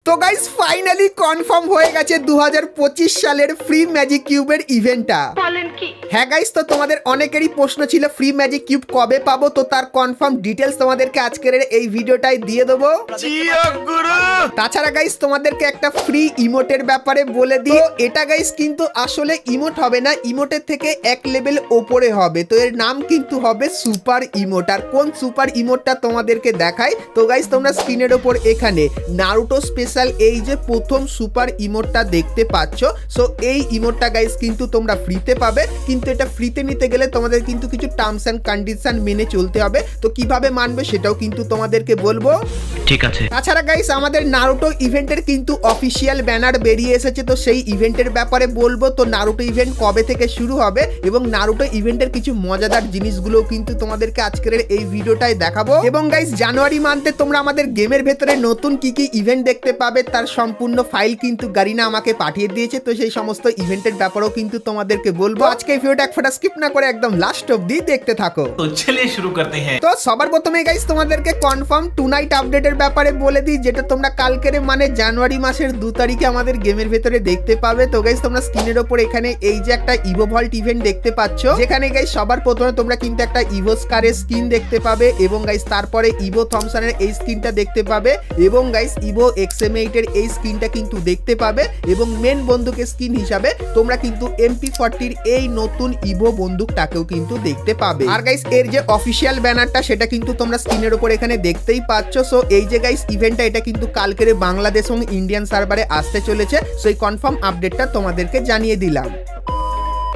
তো guys finally confirm হয়ে গেছে 2025 সালের ফ্রি ম্যাজিক কিউবের ইভেন্টটা। বলেন কি? হ্যাঁ গাইস, তো তোমাদের অনেকেরই প্রশ্ন ছিল ফ্রি ম্যাজিক কিউব কবে পাবো, তো তার কনফার্ম ডিটেলস তোমাদেরকে আজকের এই ভিডিওটাই দিয়ে দেবো। তাছাড়া গাইস তোমাদেরকে একটা ফ্রি ইমোটের ব্যাপারে বলে দিই। এটা গাইস কিন্তু আসলে ইমোট হবে না, ইমোটের থেকে এক লেভেল ওপরে হবে। তো এর নাম কিন্তু হবে সুপার ইমোট। আর কোন সুপার ইমোটটা তোমাদেরকে দেখাই, তো গাইস তোমরা স্ক্রিনের ওপর এখানে নারুটো স্পেশাল এই যে প্রথম সুপার ইমোটটা দেখতে পাচ্ছ। সো এই ইমোটটা গাইস কিন্তু তোমরা ফ্রিতে পাবে, কিন্তু এটা ফ্রিতে নিতে গেলে তোমাদের কিন্তু কিছু টার্মস এন্ড কন্ডিশন মেনে চলতে হবে। তো কিভাবে মানবে সেটাও কিন্তু তোমাদেরকে বলবো, ঠিক আছে। তাছাড়া গাইস আমাদের নারুটো ইভেন্টের কিন্তু অফিসিয়াল ব্যানার বেরিয়ে এসেছে, তো সেই ইভেন্টের ব্যাপারে বলবো। তো নারুটো ইভেন্ট কবে থেকে শুরু হবে এবং নারুটো ইভেন্টের কিছু মজাদার জিনিসগুলো কিন্তু তোমাদেরকে আজকের এই ভিডিওটায় দেখাবো। এবং গাইস জানুয়ারি মান্থে তোমরা আমাদের গেমের ভেতরে নতুন কি কি ইভেন্ট দেখতে পাবে তার সম্পূর্ণ ফাইল কিন্তু গারিনা আমাকে পাঠিয়ে দিয়েছে। তো সেই সমস্ত ইভেন্টের ব্যাপারেও কিন্তু তোমাদেরকে বলবো। আজকে এই ভিডিওটা এক ফোঁটা স্কিপ না করে একদম লাস্ট অবধি দেখতে থাকো। তো চলিয়ে শুরু করতে হ্যাঁ। তো সবার প্রথমে গাইস তোমাদেরকে কনফার্ম টু নাইট আপডেটের ব্যাপারে বলে দিই, যেটা তোমরা কালকের মানে জানুয়ারি মাসের 2 তারিখে আমাদের গেমের ভেতরে দেখতে পাবে। তো গাইস তোমরা স্ক্রিনের ওপর এখানে এই যে একটা ইভো ভল্ট ইভেন্ট দেখতে পাচ্ছ, যেখানে গাইস সবার প্রথমে তোমরা কিন্তু একটা ইভো স্কারের স্কিন দেখতে পাবে এবং গাইস তারপরে ইভো থমসনের এই স্কিনটা দেখতে পাবে এবং গাইস ইভো XM8 এর এই স্কিনটা কিন্তু দেখতে পাবে এবং মেন বন্দুকের স্কিন হিসাবে তোমরা কিন্তু MP40 এর এই নতুন ইভো বন্দুকটাকেও কিন্তু দেখতে পাবে। আর গাইস এর যে অফিসিয়াল ব্যানারটা সেটা কিন্তু তোমরা স্ক্রিনের উপর এখানে দেখতেই পাচ্ছ। সো এই যে গাইস ইভেন্টটা এটা কিন্তু কালকের বাংলাদেশ এবং ইন্ডিয়ান সার্ভারে আসতে চলেছে। সো এই কনফার্ম আপডেটটা তোমাদেরকে জানিয়ে দিলাম।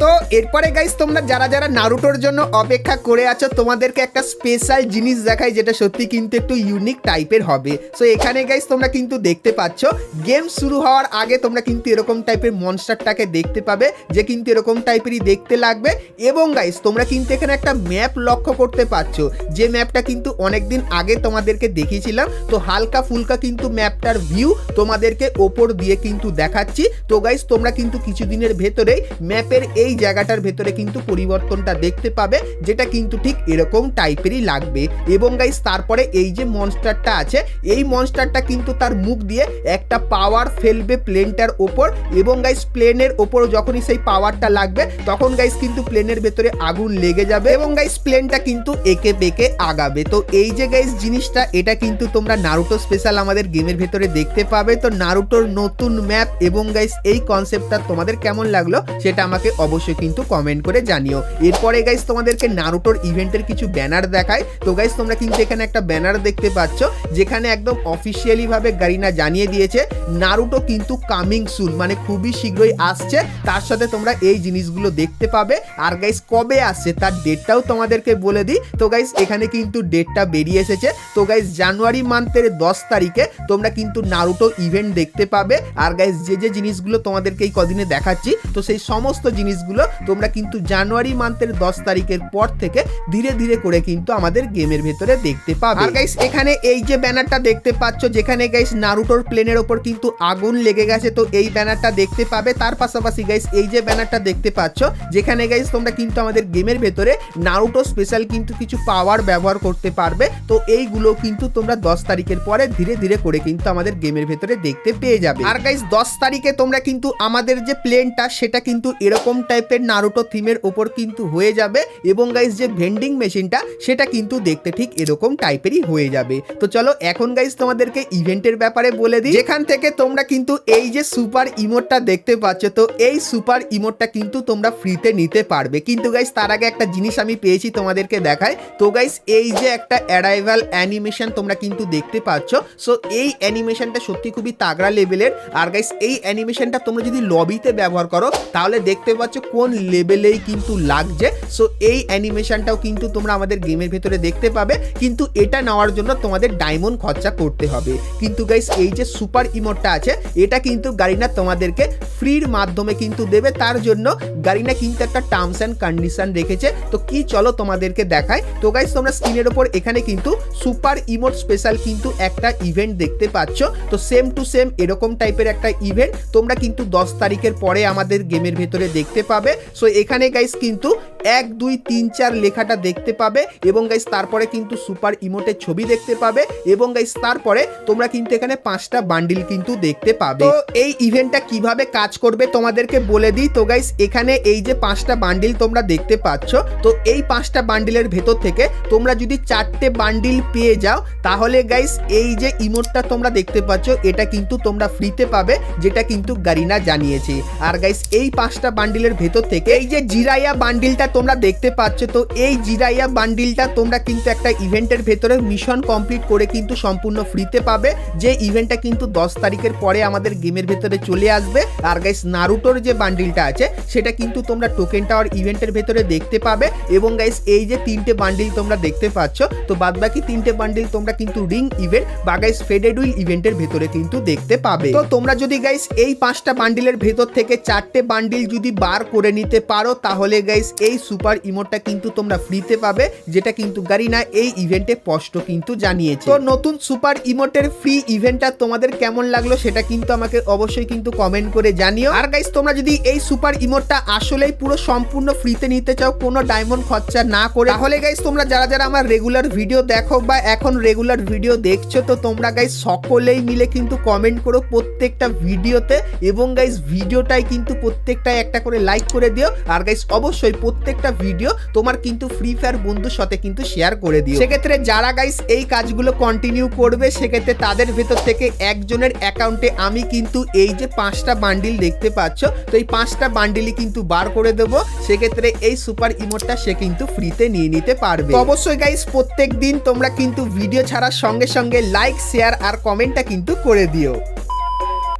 তো এরপরে গাইস তোমরা যারা যারা নারুটোর জন্য অপেক্ষা করে আছো, তোমাদেরকে একটা স্পেশাল জিনিস দেখাই যেটা সত্যি কিন্তু একটু ইউনিক টাইপের হবে। সো এখানে গাইস তোমরা কিন্তু দেখতে পাচ্ছ গেম শুরু হওয়ার আগে তোমরা কিন্তু এরকম টাইপের মনস্টারটাকে দেখতে পাবে, যে কিন্তু এরকম টাইপেরই দেখতে লাগবে। এবং গাইস তোমরা কিন্তু এখানে একটা ম্যাপ লক্ষ্য করতে পারছো, যে ম্যাপটা কিন্তু অনেকদিন আগে তোমাদেরকে দেখিয়েছিলাম। তো হালকা ফুলকা কিন্তু ম্যাপটার ভিউ তোমাদেরকে ওপর দিয়ে কিন্তু দেখাচ্ছি। তো গাইস তোমরা কিন্তু কিছুদিনের ভেতরেই ম্যাপের এই জায়গাটার ভেতরে কিন্তু পরিবর্তনটা দেখতে পাবে, যেটা কিন্তু ঠিক এরকম টাইপেরই লাগবে। এবং গাইস তারপরে এই যে মনস্টারটা আছে, এই মনস্টারটা কিন্তু তার মুখ দিয়ে একটা পাওয়ার ফেলবে প্লেনটার ওপর এবং গাইস প্লেনের ওপর যখনই সেই পাওয়ারটা লাগবে তখন গাইস কিন্তু প্লেনের ভেতরে আগুন লেগে যাবে এবং গাইস প্লেনটা কিন্তু একে বেঁকে আগাবে। তো এই যে গাইস জিনিসটা এটা কিন্তু তোমরা নারুটো স্পেশাল আমাদের গেমের ভেতরে দেখতে পাবে। তো নারুটোর নতুন ম্যাপ এবং গাইস এই কনসেপ্টটা তোমাদের কেমন লাগলো সেটা আমাকে অবশ্যই কিন্তু কমেন্ট করে জানিও। এরপরে গাইস তোমাদেরকে নারুটোর ইভেন্টের কিছু ব্যানার দেখায়। তো গাইস তোমরা কিন্তু এখানে একটা ব্যানার দেখতে পাচ্ছ, যেখানে একদম অফিসিয়ালি ভাবে গারিনা জানিয়ে দিয়েছে নারুটো কিন্তু কামিং সুন, মানে খুবই শীঘ্রই আসছে। তার সাথে তোমরা এই জিনিসগুলো দেখতে পাবে। আর গাইস কবে আসছে তার ডেটটাও তোমাদেরকে বলে দিই। তো গাইস এখানে কিন্তু ডেটটা বেরিয়ে এসেছে। তো গাইস জানুয়ারি মান্থের 10 তারিখে তোমরা কিন্তু নারুটো ইভেন্ট দেখতে পাবে। আর গাইস যে যে জিনিসগুলো তোমাদেরকে এই কদিনে দেখাচ্ছি, তো সেই সমস্ত জিনিসগুলো তোমরা কিন্তু জানুয়ারি মান্থের 10 তারিখের পর থেকে ধীরে ধীরে করে কিন্তু আমাদের গেমের ভেতরে দেখতে পাবে। আর গাইস এখানে এই যে ব্যানারটা দেখতে পাচ্ছ, যেখানে গাইস নারুটোর প্লেনের ওপর কিন্তু আগুন লেগে গেছে, তো এই ব্যানারটা দেখতে পাবে। তার পাশাপাশি গাইস এই যে ব্যানারটা দেখতে পাচ্ছ, যেখানে গাইস তোমরা কিন্তু আমাদের গেমের ভেতরে নারুটো স্পেশাল কিন্তু কিছু পাওয়ার ব্যবহার করতে পারবে। তো এইগুলো কিন্তু তোমরা 10 তারিখের পরে ধীরে ধীরে করে কিন্তু আমাদের গেমের ভেতরে দেখতে পেয়ে যাবে। আর গাইস 10 তারিখে তোমরা কিন্তু আমাদের যে প্লেনটা সেটা কিন্তু এরকম টাইপের নারুটো থিমের ওপর কিন্তু হয়ে যাবে এবং গাইস যে ভেন্ডিং মেশিনটা সেটা কিন্তু দেখতে ঠিক এরকম টাইপেরই হয়ে যাবে। তো চলো এখন গাইস তোমাদেরকে ইভেন্টের ব্যাপারে বলে দিই, যেখান থেকে তোমরা কিন্তু এই যে সুপার ইমোটটা দেখতে পাচ্ছ, তো এই সুপার ইমোটটা কিন্তু তোমরা ফ্রিতে নিতে পারবে। কিন্তু গাইস তার আগে একটা জিনিস আমি পেয়েছি তোমাদেরকে দেখাই। তো গাইস এই যে একটা অ্যারাইভাল অ্যানিমেশন তোমরা কিন্তু দেখতে পাচ্ছ। সো এই অ্যানিমেশনটা সত্যি খুবই তাগড়া লেভেলের। আর গাইস এই অ্যানিমেশনটা তোমরা যদি লবিতে ব্যবহার করো তাহলে দেখতে পাচ্ছ কোন লেভেলেই কিন্তু লাগছে। সো এই অ্যানিমেশনটাও কিন্তু তোমরা আমাদের গেমের ভেতরে দেখতে পাবে, কিন্তু এটা নেওয়ার জন্য তোমাদের ডায়মন্ড খরচা করতে হবে। কিন্তু গাইস এই যে সুপার ইমোটটা আছে এটা কিন্তু গারিনা তোমাদেরকে ফ্রির মাধ্যমে কিন্তু দেবে। তার জন্য গারিনা কিন্তু একটা টার্মস এন্ড কন্ডিশন রেখেছে। তো কি চলো তোমাদেরকে দেখাই। তো গাইস তোমরা স্ক্রিনের উপর এখানে কিন্তু সুপার ইমোট স্পেশাল কিন্তু একটা ইভেন্ট দেখতে পাচ্ছ। তো সেম টু সেম এরকম টাইপের একটা ইভেন্ট তোমরা কিন্তু 10 তারিখের পরে আমাদের গেমের ভেতরে দেখতে পাবে। সো এখানে গাইস কিন্তু 1 2 3 4 লেখাটা দেখতে পাবে এবং গাইস তারপরে কিন্তু সুপার ইমোটের ছবি দেখতে পাবে এবং গাইস তারপরে তোমরা কিন্তু এখানে 5টা বান্ডিল কিন্তু দেখতে পাবে। তো এই ইভেন্টটা কিভাবে কাজ করবে তোমাদেরকে বলে দিই। তো গাইস এখানে এই যে 5টা বান্ডিল তোমরা দেখতে পাচ্ছ, তো এই 5টা বান্ডিলের ভেতর থেকে তোমরা যদি 4টে বান্ডিল পেয়ে যাও তাহলে গাইস এই যে ইমোটটা তোমরা দেখতে পাচ্ছ এটা কিন্তু তোমরা ফ্রিতে পাবে, যেটা কিন্তু গারিনা জানিয়েছে। আর গাইস এই 5টা বান্ডিলের ভেতর থেকে এই যে জিরাইয়া বান্ডিলটা তোমরা দেখতে পাচ্ছ, তো এই জিরাইয়া বান্ডিলটা তোমরা কিন্তু একটা ইভেন্টের ভেতরে মিশন কমপ্লিট করে কিন্তু সম্পূর্ণ ফ্রিতে পাবে, যে ইভেন্টটা কিন্তু 10 তারিখের পরে আমাদের গেমের ভেতরে চলে আসবে। আর গাইস নারুটোর যে বান্ডিলটা আছে সেটা কিন্তু তোমরা টোকেন টাওয়ার ইভেন্টের ভেতরে দেখতে পাবে এবং গাইস এই যে 3টে বান্ডিল তোমরা দেখতে পাচ্ছ, তো বাদবাকি 3টে বান্ডিল তোমরা কিন্তু রিং ইভেন্ট বা গাইস ফেডেড হুইল ইভেন্টের ভেতরে কিন্তু দেখতে পাবে। তো তোমরা যদি গাইস এই 5টা বান্ডিলের ভেতর থেকে 4টে বান্ডিল যদি বার করে নিতে পারো তাহলে গাইস এই সুপার ইমোটটা কিন্তু তোমরা ফ্রিতে পাবে, যেটা কিন্তু গারিনা এই ইভেন্টে স্পষ্ট কিন্তু জানিয়েছে। তো নতুন সুপার ইমোটের ফ্রি ইভেন্টটা তোমাদের কেমন লাগলো সেটা কিন্তু আমাকে অবশ্যই কিন্তু কমেন্ট করে জানিও। আর গাইস তোমরা যদি এই সুপার ইমোটটা আসলেই পুরো সম্পূর্ণ ফ্রিতে নিতে চাও কোনো ডায়মন্ড খরচা না করে, তাহলে গাইস তোমরা যারা যারা আমার রেগুলার ভিডিও দেখো বা এখন রেগুলার ভিডিও দেখছো, তো তোমরা গাইস সকলেই মিলে কিন্তু কমেন্ট করো প্রত্যেকটা ভিডিওতে এবং গাইস ভিডিওটাই কিন্তু প্রত্যেকটাই একটা করে লাইক করে দিও। আর গাইস অবশ্যই প্রত্যেকটা ভিডিও তোমার কিন্তু ফ্রি ফায়ার বন্ধুর সাথে কিন্তু শেয়ার করে দিও। সেক্ষেত্রে যারা গাইস এই কাজগুলো কন্টিনিউ করবে সেক্ষেত্রে তাদের ভেতর থেকে একজনের অ্যাকাউন্টে আমি কিন্তু এই যে 5টা বান্ডিল দেখতে পাচ্ছ, তো এই 5টা বান্ডিলই কিন্তু বার করে দেবো। সেক্ষেত্রে এই সুপার ইমোটটা সে কিন্তু ফ্রিতে নিয়ে নিতে পারবে। তো অবশ্যই গাইস প্রত্যেক দিন তোমরা কিন্তু ভিডিও ছাড়ার সঙ্গে সঙ্গে লাইক শেয়ার আর কমেন্টটা কিন্তু করে দিও।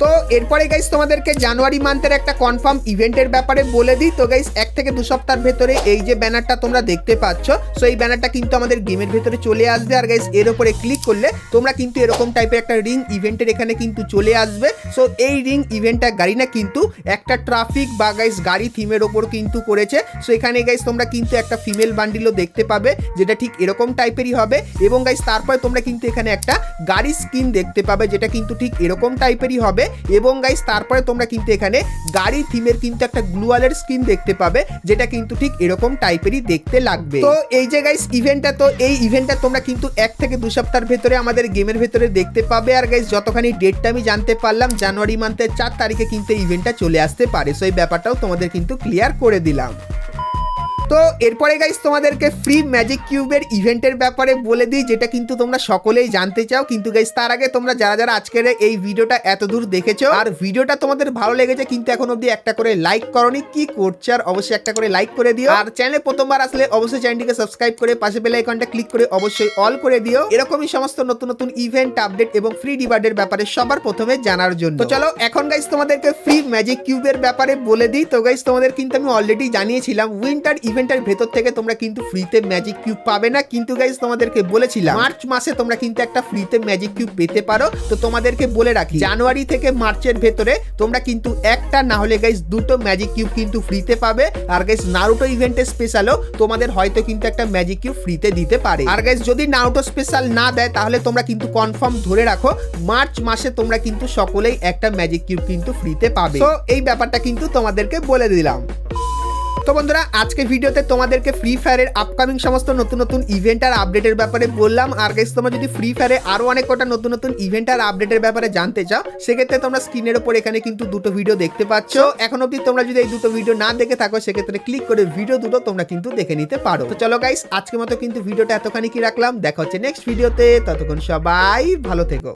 তো এরপরে গাইস তোমাদেরকে জানুয়ারি মান্থের একটা কনফার্ম ইভেন্টের ব্যাপারে বলে দিই। তো গাইস 1 থেকে 2 সপ্তাহের ভেতরে এই যে ব্যানারটা তোমরা দেখতে পাচ্ছ, সো এই ব্যানারটা কিন্তু আমাদের গেমের ভেতরে চলে আসবে। আর গাইস এর উপরে ক্লিক করলে তোমরা কিন্তু এরকম টাইপের একটা রিং ইভেন্টের এখানে কিন্তু চলে আসবে। সো এই রিং ইভেন্টটা গারিনা কিন্তু একটা ট্রাফিক বা গাইস গাড়ি থিমের ওপর কিন্তু করেছে। সো এখানে গাইস তোমরা কিন্তু একটা ফিমেল বান্ডিলও দেখতে পাবে, যেটা ঠিক এরকম টাইপেরই হবে এবং গাইস তারপরে তোমরা কিন্তু এখানে একটা গাড়ি স্কিন দেখতে পাবে, যেটা কিন্তু ঠিক এরকম টাইপেরই হবে এবং গাইস তারপরে তোমরা কিন্তু এখানে গাড়ি থিমের কিন্তু একটা গ্লুয়ালের স্কিন দেখতে পাবে, যেটা কিন্তু ঠিক এরকম টাইপেরই দেখতে লাগবে। তো এই যে গাইস ইভেন্টটা, তো এই ইভেন্টটা তোমরা কিন্তু 1 থেকে 2 সপ্তাহের ভেতরে আমাদের গেমের ভেতরে দেখতে পাবে। আর গাইস যতখানি ডেটটা আমি জানতে পারলাম জানুয়ারি মান্থের 4 তারিখে কিন্তু ইভেন্টটা চলে আসতে পারে। সো এই ব্যাপারটাও তোমাদের কিন্তু ক্লিয়ার করে দিলাম। তো এরপরে গাইস তোমাদেরকে ফ্রি ম্যাজিক কিউবের ইভেন্টের ব্যাপারে বলে দিই, যেটা কিন্তু তোমরা সকলেই জানতে চাও। কিন্তু গাইস তার আগে তোমরা যারা যারা আজকের এই ভিডিওটা এত দূর দেখেছো আর ভিডিওটা তোমাদের ভালো লেগেছে কিন্তু এখন অবধি একটা করে লাইক করোনি, কি করছো? আর অবশ্যই একটা করে লাইক করে দিও। আর চ্যানেলে প্রথমবার আসলে অবশ্যই চ্যানেলটিকে সাবস্ক্রাইব করে পাশে বেল আইকনটা ক্লিক করে অবশ্যই অল করে দিও, এরকমই সমস্ত নতুন নতুন ইভেন্ট আপডেট এবং ফ্রি রিওয়ার্ডের ব্যাপারে সবার প্রথমে জানার জন্য। তো চলো এখন গাইস তোমাদেরকে ফ্রি ম্যাজিক কিউবের ব্যাপারে বলে দিই। তো গাইস তোমাদের কিন্তু আমি অলরেডি জানিয়েছিলাম উইন্টার ইভেন্টের ভেতর থেকে তোমরা কিন্তু ফ্রিতে ম্যাজিক কিউব পাবে না, কিন্তু গাইস তোমাদেরকে বলেছিলাম মার্চ মাসে তোমরা কিন্তু একটা ফ্রিতে ম্যাজিক কিউব পেতে পারো। তো তোমাদেরকে বলে রাখি জানুয়ারি থেকে মার্চের ভেতরে তোমরা কিন্তু একটা না হলে গাইস 2টো ম্যাজিক কিউব কিন্তু ফ্রিতে পাবে। আর গাইস নারুটো ইভেন্টের স্পেশালও তোমাদের হয়তো কিন্তু একটা ম্যাজিক কিউব ফ্রিতে দিতে পারে। আর গাইস যদি নারুটো স্পেশাল না দেয় তাহলে তোমরা কিন্তু কনফার্ম ধরে রাখো মার্চ মাসে তোমরা কিন্তু সকলেই একটা ম্যাজিক কিউব কিন্তু ফ্রিতে পাবে। তো এই ব্যাপারটা কিন্তু তোমাদেরকে বলে দিলাম। তো বন্ধুরা আজকে ভিডিওতে তোমাদেরকে ফ্রি ফায়ারের আপকামিং সমস্ত নতুন নতুন ইভেন্ট আর আপডেটের ব্যাপারে বললাম। আর গাইস তোমরা যদি ফ্রি ফায়ারে আরো অনেক কটা নতুন নতুন ইভেন্ট আর আপডেটের ব্যাপারে জানতে চাও সেক্ষেত্রে তোমরা স্ক্রিনের উপর এখানে কিন্তু 2টো ভিডিও দেখতে পাচ্ছ। এখন অবধি তোমরা যদি এই 2টো ভিডিও না দেখে থাকো সেক্ষেত্রে ক্লিক করে ভিডিও 2টো তোমরা কিন্তু দেখে নিতে পারো। তো চলো গাইস আজকের মতো কিন্তু ভিডিওটা এতখানি কি রাখলাম, দেখা হচ্ছে নেক্সট ভিডিওতে, ততক্ষণ সবাই ভালো থেকো।